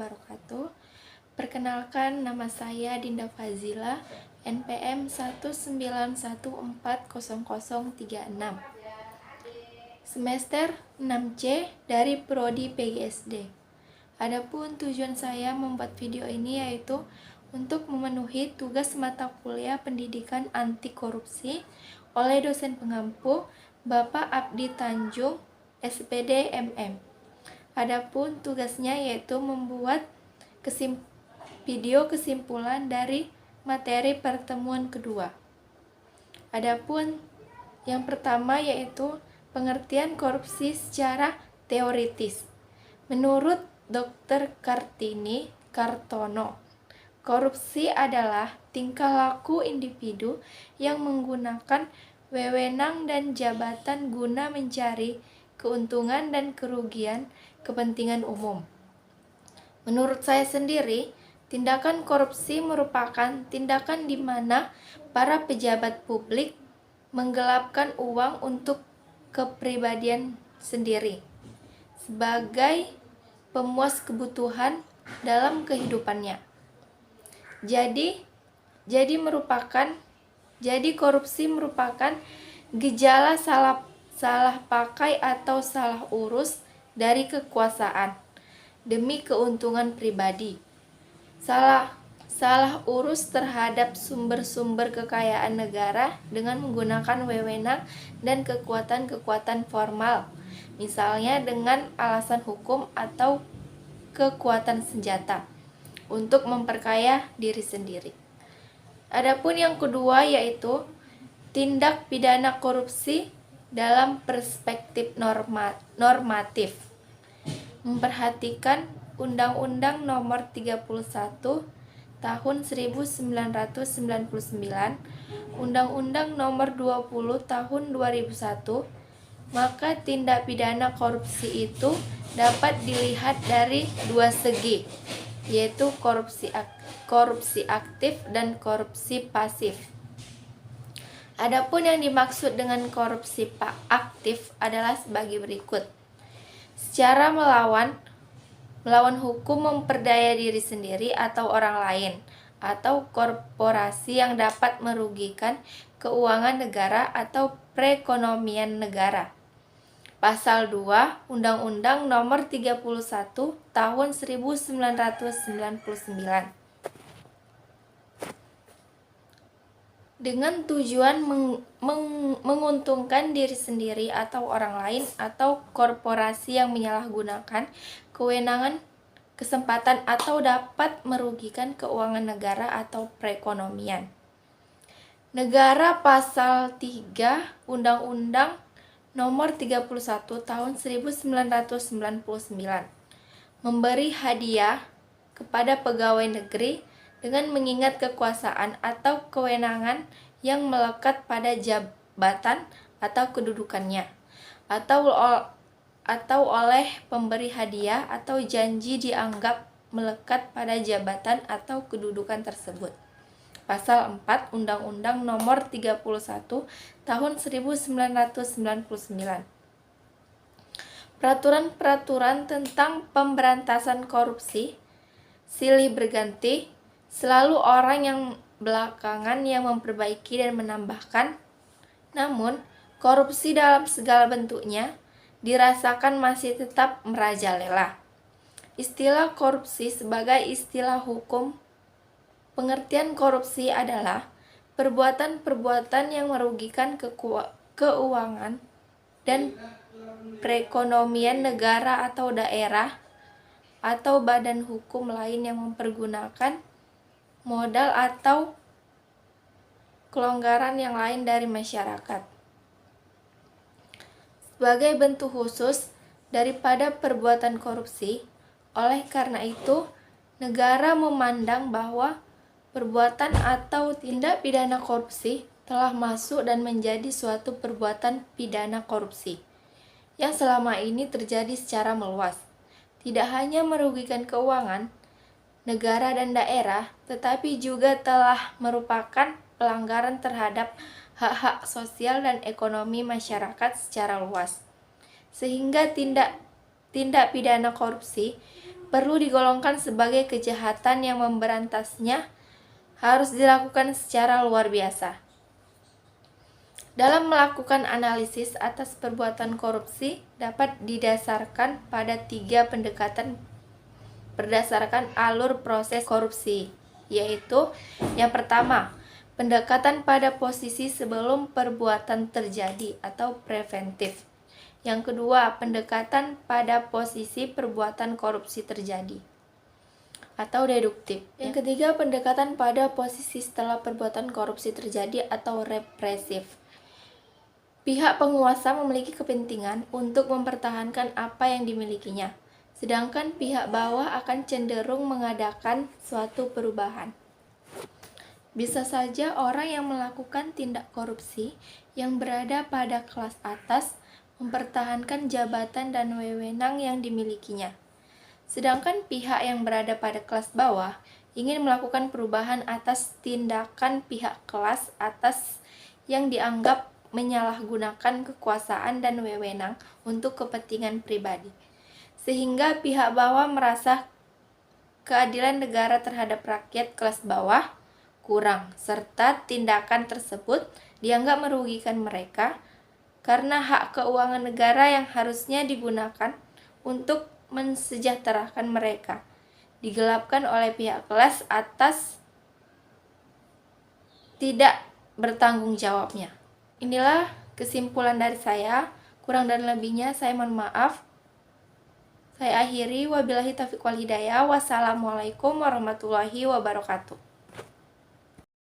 wabarakatuh. Perkenalkan, nama saya Dinda Fazila, NPM 191400036, semester 6C dari Prodi PGSD. Adapun tujuan saya membuat video ini yaitu untuk memenuhi tugas mata kuliah pendidikan anti korupsi oleh dosen pengampu Bapak Abdi Tanjung, SPD MM. Adapun tugasnya yaitu membuat video kesimpulan dari materi pertemuan kedua. Adapun yang pertama yaitu pengertian korupsi secara teoritis. Menurut Dr. Kartini Kartono, korupsi adalah tingkah laku individu yang menggunakan wewenang dan jabatan guna mencari keuntungan dan kerugian kepentingan umum. Menurut saya sendiri, tindakan korupsi merupakan tindakan di mana para pejabat publik menggelapkan uang untuk kepribadian sendiri sebagai pemuas kebutuhan dalam kehidupannya. Jadi korupsi merupakan gejala salah pakai atau salah urus dari kekuasaan demi keuntungan pribadi. Salah urus terhadap sumber-sumber kekayaan negara dengan menggunakan wewenang dan kekuatan formal, misalnya dengan alasan hukum atau kekuatan senjata untuk memperkaya diri sendiri. Adapun yang kedua yaitu tindak pidana korupsi dalam perspektif normatif. Memperhatikan Undang-Undang Nomor 31 Tahun 1999, Undang-Undang Nomor 20 Tahun 2001, maka tindak pidana korupsi itu dapat dilihat dari dua segi, yaitu korupsi aktif dan korupsi pasif. Adapun yang dimaksud dengan korupsi aktif adalah sebagai berikut. Secara melawan hukum, memperdaya diri sendiri atau orang lain atau korporasi yang dapat merugikan keuangan negara atau perekonomian negara. Pasal 2 Undang-Undang Nomor 31 Tahun 1999. Dengan tujuan menguntungkan diri sendiri atau orang lain atau korporasi yang menyalahgunakan kewenangan, kesempatan atau dapat merugikan keuangan negara atau perekonomian. Negara. Pasal 3 Undang-Undang Nomor 31 Tahun 1999 memberi hadiah kepada pegawai negeri dengan mengingat kekuasaan atau kewenangan yang melekat pada jabatan atau kedudukannya, atau oleh pemberi hadiah atau janji dianggap melekat pada jabatan atau kedudukan tersebut. Pasal 4 Undang-Undang Nomor 31 Tahun 1999. Peraturan-peraturan tentang pemberantasan korupsi silih berganti. Selalu orang yang belakangan yang memperbaiki dan menambahkan. Namun, korupsi dalam segala bentuknya dirasakan masih tetap merajalela. Istilah korupsi sebagai istilah hukum. Pengertian korupsi adalah perbuatan-perbuatan yang merugikan keuangan dan perekonomian negara atau daerah atau badan hukum lain yang mempergunakan modal atau kelonggaran yang lain dari masyarakat sebagai bentuk khusus daripada perbuatan korupsi. Oleh karena itu, negara memandang bahwa perbuatan atau tindak pidana korupsi telah masuk dan menjadi suatu perbuatan pidana korupsi yang selama ini terjadi secara meluas, tidak hanya merugikan keuangan negara dan daerah, tetapi juga telah merupakan pelanggaran terhadap hak-hak sosial dan ekonomi masyarakat secara luas. Sehingga tindak pidana korupsi perlu digolongkan sebagai kejahatan yang memberantasnya harus dilakukan secara luar biasa. Dalam melakukan analisis atas perbuatan korupsi dapat didasarkan pada 3 pendekatan berdasarkan alur proses korupsi, yaitu yang pertama, pendekatan pada posisi sebelum perbuatan terjadi atau preventif. Yang kedua, pendekatan pada posisi perbuatan korupsi terjadi atau deduktif. Yang ketiga, pendekatan pada posisi setelah perbuatan korupsi terjadi atau represif. Pihak penguasa memiliki kepentingan untuk mempertahankan apa yang dimilikinya, sedangkan pihak bawah akan cenderung mengadakan suatu perubahan. Bisa saja orang yang melakukan tindak korupsi yang berada pada kelas atas mempertahankan jabatan dan wewenang yang dimilikinya, sedangkan pihak yang berada pada kelas bawah ingin melakukan perubahan atas tindakan pihak kelas atas yang dianggap menyalahgunakan kekuasaan dan wewenang untuk kepentingan pribadi, sehingga pihak bawah merasa keadilan negara terhadap rakyat kelas bawah kurang, serta tindakan tersebut dianggap merugikan mereka karena hak keuangan negara yang harusnya digunakan untuk mensejahterakan mereka digelapkan oleh pihak kelas atas tidak bertanggung jawabnya. Inilah kesimpulan dari saya. Kurang dan lebihnya saya mohon maaf. Saya akhiri, wabillahi taufiq wal hidayah. Wassalamualaikum warahmatullahi wabarakatuh.